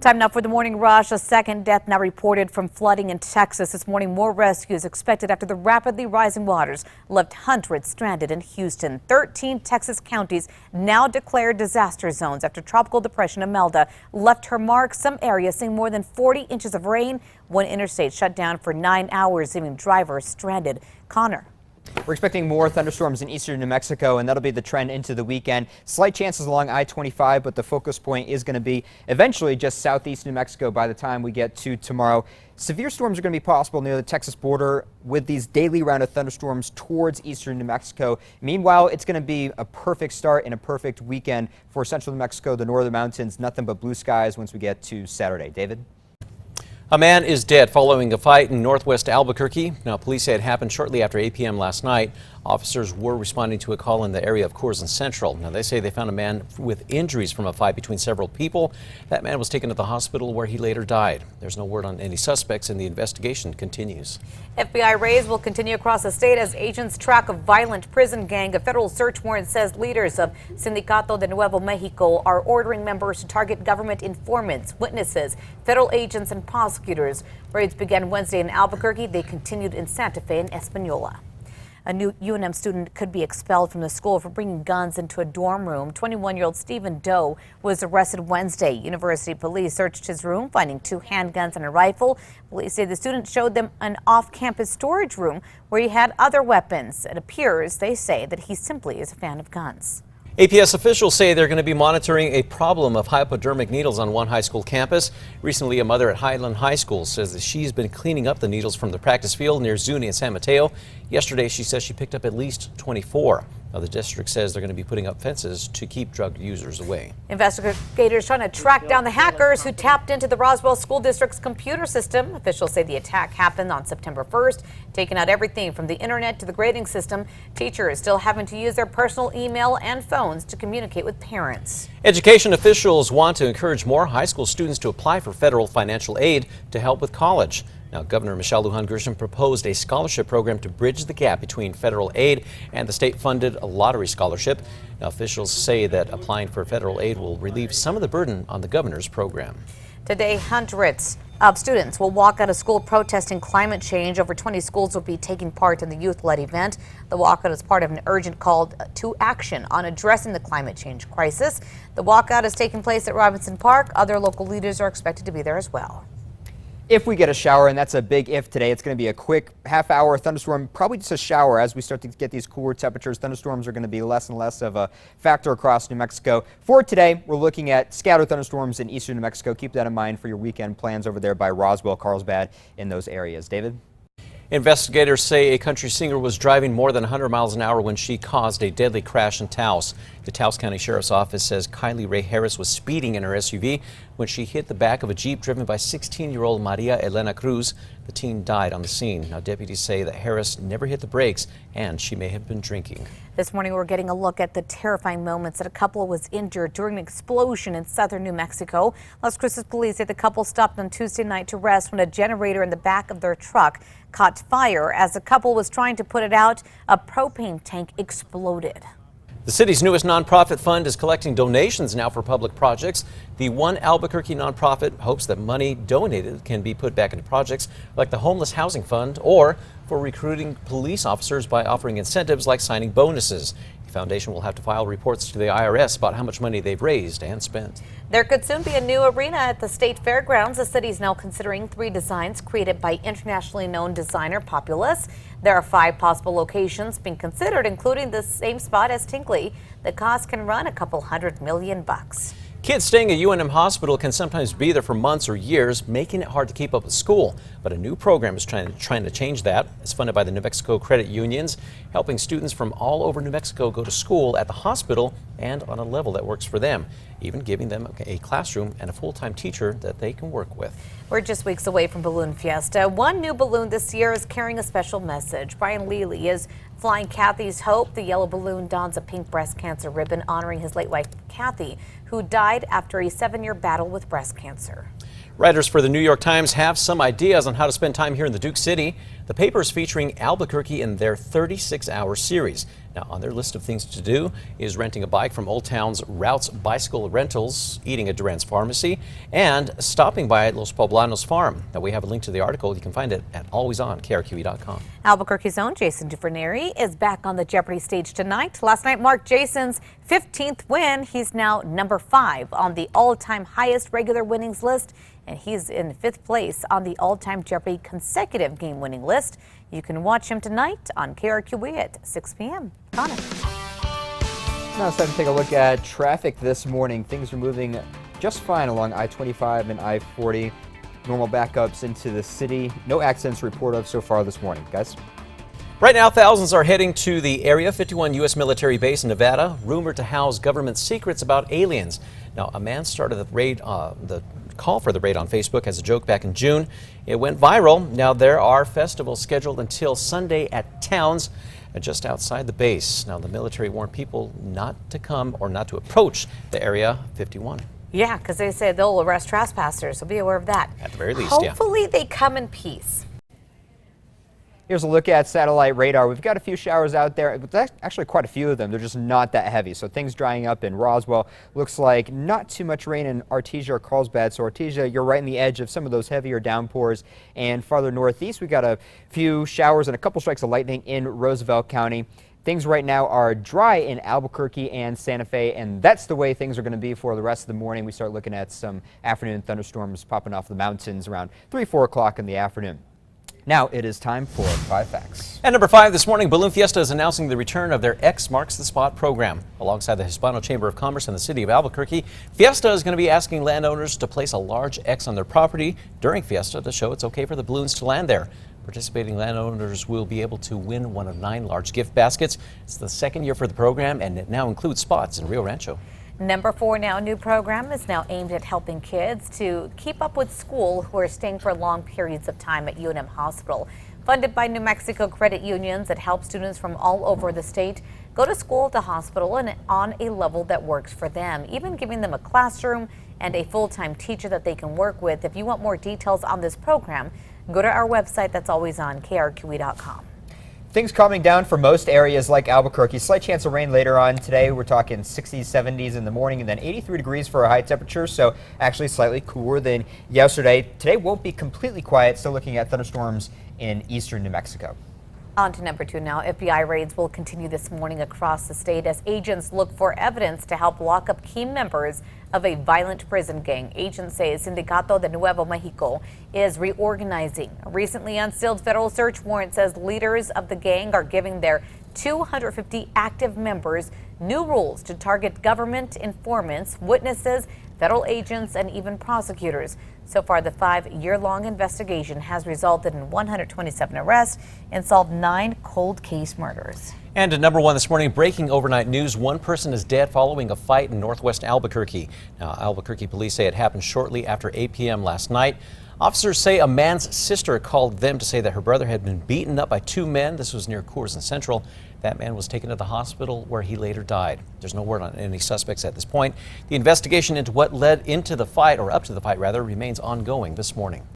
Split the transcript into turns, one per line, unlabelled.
Time now for the morning rush. A second death now reported from flooding in Texas. This morning, more rescues expected after the rapidly rising waters left hundreds stranded in Houston. 13 Texas counties now declared disaster zones after Tropical Depression Imelda left her mark. Some areas seeing more than 40 inches of rain. One interstate shut down for 9 hours, leaving drivers stranded. Connor.
We're expecting more thunderstorms in eastern New Mexico, and that'll be the trend into the weekend. Slight chances along I-25, but the focus point is going to be eventually just southeast New Mexico by the time we get to tomorrow. Severe storms are going to be possible near the Texas border with these daily round of thunderstorms towards eastern New Mexico. Meanwhile, it's going to be a perfect start and a perfect weekend for central New Mexico, the northern mountains. Nothing but blue skies once we get to Saturday. David?
A man is dead following a fight in northwest Albuquerque. Now, police say it happened shortly after 8 p.m. last night. Officers were responding to a call in the area of Cruces Central. Now, they say they found a man with injuries from a fight between several people. That man was taken to the hospital where he later died. There's no word on any suspects, and the investigation continues.
FBI raids will continue across the state as agents track a violent prison gang. A federal search warrant says leaders of Sindicato de Nuevo Mexico are ordering members to target government informants, witnesses, federal agents, and prosecutors. Raids began Wednesday in Albuquerque. They continued in Santa Fe and Espanola. A new UNM student could be expelled from the school for bringing guns into a dorm room. 21-year-old Stephen Doe was arrested Wednesday. University police searched his room, finding 2 handguns and a rifle. Police say the student showed them an off-campus storage room where he had other weapons. It appears, they say, that he simply is a fan of guns.
APS officials say they're going to be monitoring a problem of hypodermic needles on one high school campus. Recently, a mother at Highland High School says that she's been cleaning up the needles from the practice field near Zuni and San Mateo. Yesterday, she says she picked up at least 24. Now, the district says they're going to be putting up fences to keep drug users away.
Investigators trying to track down the hackers who tapped into the Roswell School District's computer system. Officials say the attack happened on September 1st, taking out everything from the internet to the grading system. Teachers still having to use their personal email and phones to communicate with parents.
Education officials want to encourage more high school students to apply for federal financial aid to help with college. Now, Governor Michelle Lujan Grisham proposed a scholarship program to bridge the gap between federal aid and the state-funded lottery scholarship. Now, officials say that applying for federal aid will relieve some of the burden on the governor's program.
Today, hundreds of students will walk out of school protesting climate change. Over 20 schools will be taking part in the youth-led event. The walkout is part of an urgent call to action on addressing the climate change crisis. The walkout is taking place at Robinson Park. Other local leaders are expected to be there as well.
If we get a shower, and that's a big if today, it's going to be a quick half-hour thunderstorm, probably just a shower. As we start to get these cooler temperatures, thunderstorms are going to be less and less of a factor across New Mexico. For today, we're looking at scattered thunderstorms in eastern New Mexico. Keep that in mind for your weekend plans over there by Roswell, Carlsbad, in those areas. David?
Investigators say a country singer was driving more than 100 miles an hour when she caused a deadly crash in Taos. The Taos County Sheriff's Office says Kylie Ray Harris was speeding in her SUV when she hit the back of a Jeep driven by 16-year-old Maria Elena Cruz. The teen died on the scene. Now, deputies say that Harris never hit the brakes and she may have been drinking.
This morning, we're getting a look at the terrifying moments that a couple was injured during an explosion in southern New Mexico. Las Cruces police say the couple stopped on Tuesday night to rest when a generator in the back of their truck caught fire. As the couple was trying to put it out, a propane tank exploded.
The city's newest nonprofit fund is collecting donations now for public projects. The One Albuquerque nonprofit hopes that money donated can be put back into projects like the Homeless Housing Fund or for recruiting police officers by offering incentives like signing bonuses. The foundation will have to file reports to the IRS about how much money they've raised and spent.
There could soon be a new arena at the state fairgrounds. The city is now considering 3 designs created by internationally known designer Populous. There are 5 possible locations being considered, including the same spot as Tinkley. The cost can run a couple $100 million.
Kids staying at UNM Hospital can sometimes be there for months or years, making it hard to keep up with school. But a new program is trying to change that. It's funded by the New Mexico credit unions, helping students from all over New Mexico go to school at the hospital and on a level that works for them, even giving them a classroom and a full-time teacher that they can work with.
We're just weeks away from Balloon Fiesta. One new balloon this year is carrying a special message. Brian Lely is flying Kathy's Hope. The yellow balloon dons a pink breast cancer ribbon honoring his late wife, Kathy, who died after a 7-year battle with breast cancer.
Writers for the New York Times have some ideas on how to spend time here in the Duke City. The paper is featuring Albuquerque in their 36-hour series. Now, on their list of things to do is renting a bike from Old Town's Routes Bicycle Rentals, eating at Duran's Pharmacy, and stopping by at Los Poblanos Farm. Now, we have a link to the article. You can find it at alwaysonkRQE.com.
Albuquerque's own Jason Duvernay is back on the Jeopardy stage tonight. Last night marked Jason's 15th win. He's now number 5 on the all-time highest regular winnings list, and he's in 5th place on the all-time Jeopardy consecutive game winning list. You can watch him tonight on KRQE at 6 p.m. Connor.
Now it's time to take a look at traffic this morning. Things are moving just fine along I-25 and I-40. Normal backups into the city. No accidents to report of so far this morning, guys.
Right now, thousands are heading to the Area 51 U.S. military base in Nevada, rumored to house government secrets about aliens. Now, a man started the call for the raid on Facebook as a joke back in June. It went viral. Now, there are festivals scheduled until Sunday at towns just outside the base. Now, the military warned people not to come or not to approach the Area 51.
Yeah, because they say they'll arrest trespassers, so be aware of that.
At the very least,
Hopefully they come in peace.
Here's a look at satellite radar. We've got a few showers out there. That's actually quite a few of them. They're just not that heavy. So things drying up in Roswell. Looks like not too much rain in Artesia or Carlsbad. So Artesia, you're right in the edge of some of those heavier downpours. And farther northeast, we got a few showers and a couple strikes of lightning in Roosevelt County. Things right now are dry in Albuquerque and Santa Fe, and that's the way things are going to be for the rest of the morning. We start looking at some afternoon thunderstorms popping off the mountains around 3, 4 o'clock in the afternoon. Now it is time for 5 Facts.
At number 5 this morning, Balloon Fiesta is announcing the return of their X Marks the Spot program. Alongside the Hispano Chamber of Commerce and the city of Albuquerque, Fiesta is going to be asking landowners to place a large X on their property during Fiesta to show it's okay for the balloons to land there. Participating landowners will be able to win one of 9 large gift baskets. It's the second year for the program, and it now includes spots in Rio Rancho.
Number 4 now, new program is now aimed at helping kids to keep up with school who are staying for long periods of time at UNM Hospital. Funded by New Mexico credit unions, it helps students from all over the state go to school at the hospital and on a level that works for them, even giving them a classroom and a full-time teacher that they can work with. If you want more details on this program, go to our website. That's always on KRQE.com.
Things calming down for most areas like Albuquerque. Slight chance of rain later on today. We're talking 60s, 70s in the morning, and then 83 degrees for a high temperature, so actually slightly cooler than yesterday. Today won't be completely quiet. Still looking at thunderstorms in eastern New Mexico.
On to number 2 now. FBI raids will continue this morning across the state as agents look for evidence to help lock up key members of a violent prison gang. Agents say Sindicato de Nuevo Mexico is reorganizing. A recently unsealed federal search warrant says leaders of the gang are giving their 250 active members new rules to target government informants, witnesses, federal agents, and even prosecutors. So far, the 5-year-long investigation has resulted in 127 arrests and solved 9 cold case murders.
And at number 1 this morning, breaking overnight news. 1 person is dead following a fight in northwest Albuquerque. Now, Albuquerque police say it happened shortly after 8 p.m. last night. Officers say a man's sister called them to say that her brother had been beaten up by 2 men. This was near Coors and Central. That man was taken to the hospital where he later died. There's no word on any suspects at this point. The investigation into what led into the fight, or up to the fight rather, remains ongoing this morning.